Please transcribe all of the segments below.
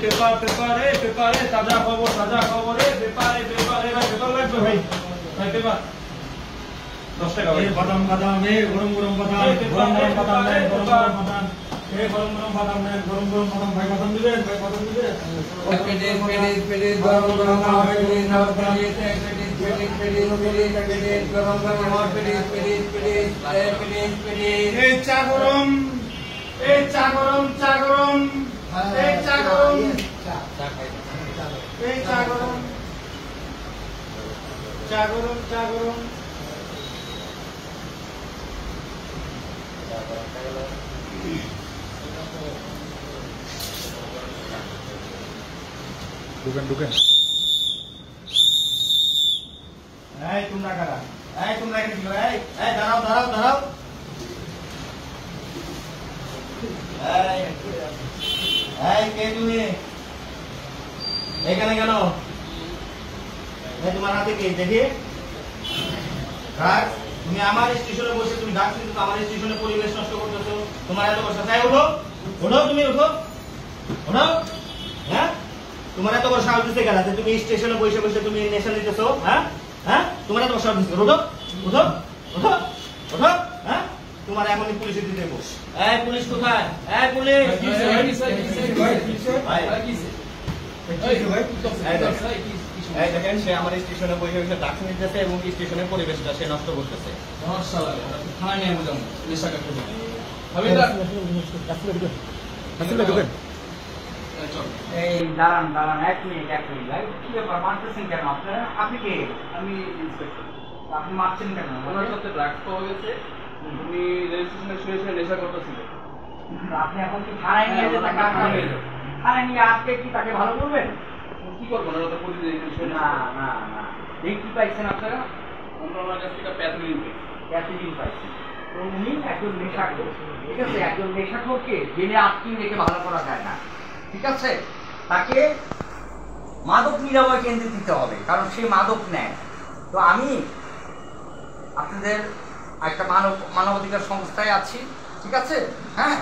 Paper paper paper তাজা খবর paper paper লাগবে ভাই ভাই পেপার 10 টাকা ভাই বাদাম বাদাম গরম গরম বাদাম গরম গরম বাদাম গরম গরম বাদাম গরম গরম বাদাম গরম গরম বাদাম ভাই বাদাম দিবেন পেটে গরম গরম পেটে নাও পেটে গরম গরম পেটে এই চা গরম এই চা গরম এই চা গরম এই চা গরম ঢুকেন এই তোমরা কারা তোমরা এখানে কি করো দাঁড়াও কে তুমি এখানে কেন তোমার হাতে কে দেখি তুমি আমার স্টেশনে বসে তুমি ডাকছো কিন্তু আমার স্টেশনে পরিবেশ নষ্ট করতেছো তোমার এত বসা তাই ওঠো তুমি ওঠো হ্যাঁ তোমার এত বড় সাহস দিতে গেল তুমি স্টেশনে বসে বসে তুমি নেশা নিতেছো হ্যাঁ তোমার এত বড় সাহস দিতে ওঠো হ্যাঁ তোমার এখনই পুলিশে দিতে দেবো পুলিশ কোথায় পুলিশ দেখেন সে আমার স্টেশনে বসে বসে ডাক নিতেছে এবং স্টেশনের পরিবেশটা সে নষ্ট করতেছে থানায় নিয়ে যাবো নেশা এই দাঁড়ান 1 মিনিট ভাই কি ব্যাপার মারতেছেন কেন আপনারা আপনি কে আমি ইন্সপেক্টর আপনি মারছেন কেন ওনার সাথে ড্রাগস পাওয়া গেছে উনি রেজিস্ট্রেশনে শুয়ে নেশা করতেছিলেন আপনি এখন কি থানায় নিয়ে যেতে থানায় নিয়ে আজকে কি তাকে ভালো করবেন কি করবো না তো প্রতিদিন না এই কি পাইছেন আপনারা আমরা ওনার কাছ থেকে প্যাথোলিন পাইছেন তো উনি একজন নেশাখোর ঠিক আছে একজন নেশাখোরকে জেলে আটকে রেখে ভালো করা যায় না ঠিক আছে তাকে মাদক নিরাময় কেন্দ্রে দিতে হবে কারণ সে মাদক নেয় তো আমি আপনাদের একটা মানবাধিকার সংস্থায় আছি ঠিক আছে হ্যাঁ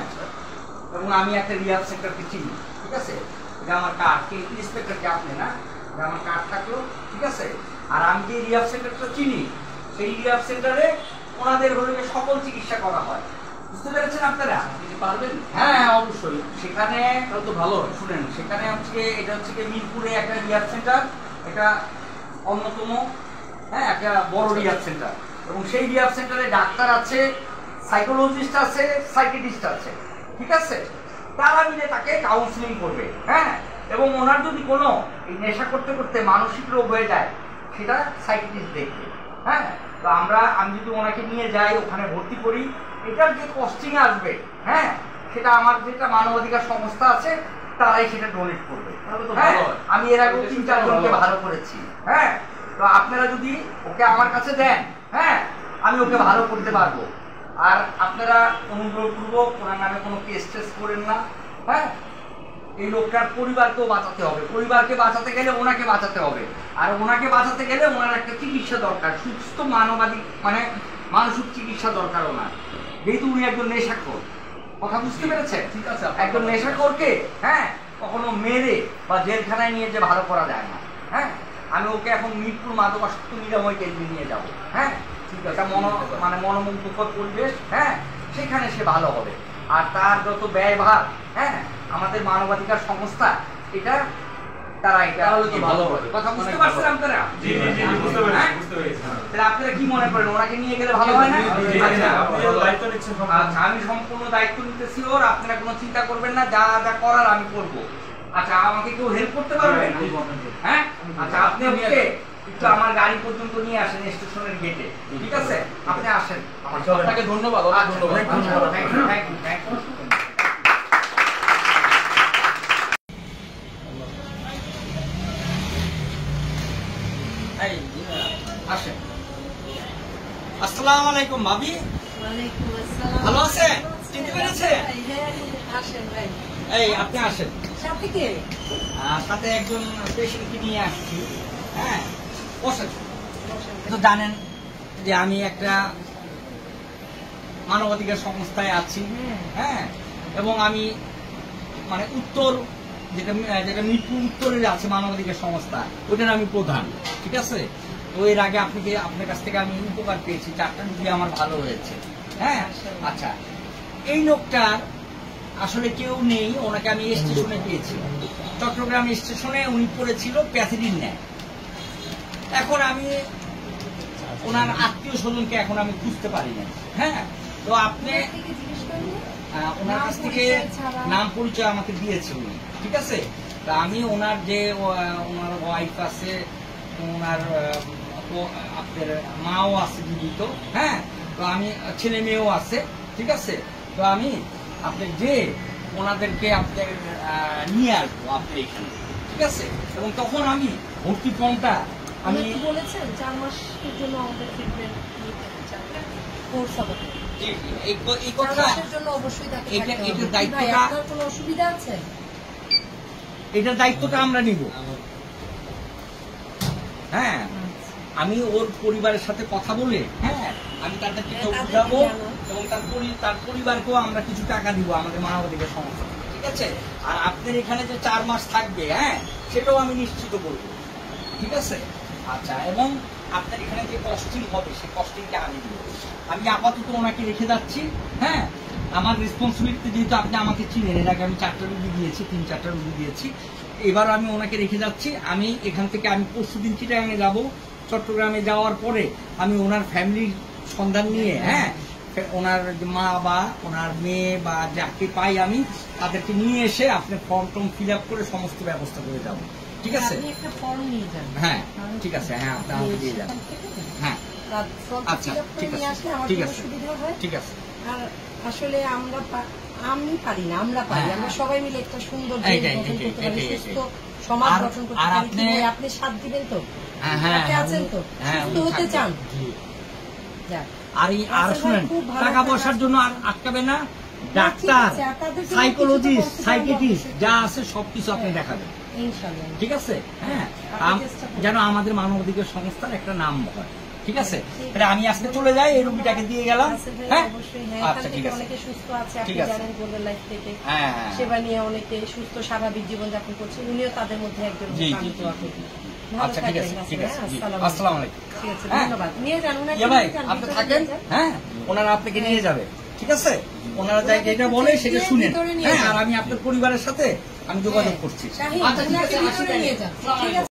এবং আমি একটা রিহাব সেন্টারকে চিনি ঠিক আছে এটা আমার কার্ড কে ইন্সপেক্টরকে আপনি না এটা আমার কার্ড থাকলো ঠিক আছে আর আমি যে রিহাব সেন্টারটা চিনি সেই রিহাব সেন্টারে ওনাদের হলে সকল চিকিৎসা করা হয় বুঝতে পেরেছেন আপনারা পারবেন হ্যাঁ অবশ্যই সেখানে তো ভালো শুনেন সেখানে এটা হচ্ছে মিরপুরে একটা রিহাব সেন্টার এটা অন্যতম হ্যাঁ একটা বড় রিহাব সেন্টার এবং সেই রিহাব সেন্টারে ডাক্তার আছে সাইকোলজিস্ট আছে সাইকিয়াট্রিস্ট আছে ঠিক আছে তারা মিলে তাকে কাউন্সিলিং করবে হ্যাঁ এবং ওনার যদি কোনো এই নেশা করতে করতে মানসিক রোগ হয়ে যায় সেটা সাইকিয়াট্রিস্ট দেখবে হ্যাঁ তো আমি যদি ওনাকে নিয়ে যাই ওখানে ভর্তি করি এটার যে কস্টিং আসবে হ্যাঁ সেটা আমার যেটা মানবাধিকার সংস্থা আছে তারাই সেটা ডোনেট করবে আমি এর আগে 3-4 জনকে ভালো করেছি হ্যাঁ তো আপনারা যদি ওকে আমার কাছে দেন হ্যাঁ আমি ওকে ভালো করতে পারবো আর আপনারা অনুগ্রহপূর্বক ওনার নামে কোনো কেস টেস করেন না হ্যাঁ এই লোকটার পরিবারকেও বাঁচাতে হবে পরিবারকে বাঁচাতে গেলে ওনাকে বাঁচাতে হবে আর ওনাকে বাঁচাতে গেলে ওনার একটা চিকিৎসা দরকার সুস্থ মানসিক চিকিৎসা দরকার ওনার যেহেতু উনি একজন নেশাখোর কথা বুঝতে পেরেছেন ঠিক আছে একজন নেশাখোরকে হ্যাঁ কখনো মেরে বা জেলখানায় নিয়ে যে ভালো করা যায় না হ্যাঁ আমি ওকে এখন মিরপুর মাদকাসক্ত নিরাময় কেন্দ্রে নিয়ে যাবো হ্যাঁ ঠিক আছে মনোমুগ্ধকর পরিবেশ হ্যাঁ সেখানে সে ভালো হবে আর তার যত ব্যয়ভার হ্যাঁ আমাদের মানবাধিকার সংস্থা এটা তারা এটা ভালো হবে কথা বুঝতে পারছেন আপনারা জি বুঝতে পেরেছি তাহলে আপনারা কি মনে করেন ওনাকে নিয়ে গেলে ভালো হয় না দায়িত্ব নিচ্ছেন আচ্ছা আমি সম্পূর্ণ দায়িত্ব নিতেছি ওর আপনারা কোনো চিন্তা করবেন না যা যা করার আমি করব আচ্ছা আমাকে কেউ হেল্প করতে পারবেন হ্যাঁ আচ্ছা আপনি ওকে একটু আমার গাড়ি পর্যন্ত নিয়ে আসেন স্টেশনের গেটে ঠিক আছে আপনি আসেন আপনাকে ধন্যবাদ ধন্যবাদ থ্যাংক ইউ আসেন আসসালামু আলাইকুম ভাবি ওয়ালাইকুম আসসালাম ভালো আছেন চিনতে পেরেছেন আসেন ভাই এই আপনি আসেন সাথে কে সাথে একজন পেশেন্টকে নিয়ে আসছি হ্যাঁ বসেন তো জানেন যে আমি একটা মানবাধিকার সংস্থায় আছি হ্যাঁ এবং আমি উত্তর যেটা যেটা মিরপুর উত্তরের আছে মানবাধিকার সংস্থা, ওটার আমি প্রধান। ঠিক আছে, তো এর আগে আপনার কাছ থেকে আমি উপকার পেয়েছি, 4টা রুগী আমার ভালো হয়েছে। হ্যাঁ, আচ্ছা, এই লোকটার আসলে কেউ নেই, ওনাকে আমি স্টেশনে পেয়েছি, চট্টগ্রাম স্টেশনে উনি পড়েছিল প্যাথিডিন নেয়। এখন আমি ওনার আত্মীয় স্বজনকে এখন আমি খুঁজতে পারি না। হ্যাঁ, তো আপনি ওনার কাছ থেকে নাম পরিচয় আমাকে দিয়েছে উনি। ঠিক আছে, তা আমি ওনার যে ওনার ওয়াইফ আছে, ওনার আপনার মাও আছে জীবিত। হ্যাঁ, তো আমি ছেলে মেয়েও আছে। ঠিক আছে, তো আমি আপনার যে ওনাদেরকে আপনার নিয়ে আসবো আপনার এখানে। ঠিক আছে, এবং তখন আমি ভর্তি ফর্মটা আমি বলেছেন 4 মাসের জন্য আমাদের ট্রিটমেন্ট কোর্স হবে। এই কথা জন্য অবশ্যই এটার দায়িত্বটা, কোনো অসুবিধা আছে? এটার দায়িত্বটা আমরা নিব। হ্যাঁ, আমি ওর পরিবারের সাথে কথা বলে, হ্যাঁ, আমি তাদেরকে বুঝাবো এবং তার পরিবারকেও আমরা কিছু টাকা দিব আমাদের মানবাধিকার সংস্থা। ঠিক আছে, আর আপনার এখানে যে 4 মাস থাকবে, হ্যাঁ, সেটাও আমি নিশ্চিত করব। ঠিক আছে, আচ্ছা, এবং আপনার এখানে যে কস্টিং হবে সেই কস্টিংটা আমি দিব। আমি আপাতত ওনাকে রেখে যাচ্ছি। হ্যাঁ, আমার রেসপন্সিবিলিটি যেহেতু আপনি আমাকে চিনেন, এর আগে আমি 4টা রুগী দিয়েছি, 3-4টা রুগী দিয়েছি, এবার আমি ওনাকে রেখে যাচ্ছি। আমি এখান থেকে আমি পরশুদিন চিটাগাঙে যাব। চট্টগ্রামে যাওয়ার পরে আমি ওনার ফ্যামিলির সন্ধান নিয়ে, হ্যাঁ, ওনার মা বা ওনার মেয়ে বা যাকে পাই আমি তাদেরকে নিয়ে এসে আপনি ফর্ম টর্ম ফিল আপ করে সমস্ত ব্যবস্থা করে যাবো। ঠিক আছে, একটা ফর্ম নিয়ে যান। হ্যাঁ, ঠিক আছে, হ্যাঁ, আপনি আমাকে দিয়ে যান। হ্যাঁ, আচ্ছা, ঠিক আছে, ঠিক আছে, ঠিক আছে। আর আসলে আমি পারি না, আমরা পারি, আমরা সবাই মিলে একটা সুন্দর সুস্থ সমাজ গঠন করতে পারি। আপনি সাথ দিবেন তো? আছেন তো? সুস্থ হতে চান? আর শুনেন, টাকা পয়সার জন্য আর আটকাবে না। ডাক্তার, সাইকোলজিস্ট, সাইকিয়াট্রিস্ট যা আছে সবকিছু আপনি দেখাবেন। ঠিক আছে, হ্যাঁ, যেন আমাদের মানবাধিকার সংস্থার একটা নাম হয়। ঠিক আছে, তাহলে আমি আজকে চলে যাই, এই রুগীটাকে দিয়ে গেলাম। হ্যাঁ, আচ্ছা, ঠিক আছে, অনেকে সুস্থ আছে, ঠিক আপনি আছে, জানেন গোল্ডেন লাইফ থেকে হ্যাঁ, সেবা নিয়ে অনেকে সুস্থ স্বাভাবিক জীবন যাপন করছে, উনিও তাদের মধ্যে একজন। আচ্ছা, ঠিক আছে, ঠিক আছে, আসসালামু আলাইকুম। ঠিক আছে, ধন্যবাদ। নিয়ে যান ওনাকে, ভাই আপনি থাকেন। হ্যাঁ, ওনারা আপনাকে নিয়ে যাবে। ঠিক আছে, ওনারা যেটা বলে সেটা শুনেন। হ্যাঁ, আর আমি আপনার পরিবারের সাথে আমি যোগাযোগ করছি। আচ্ছা, ঠিক আছে।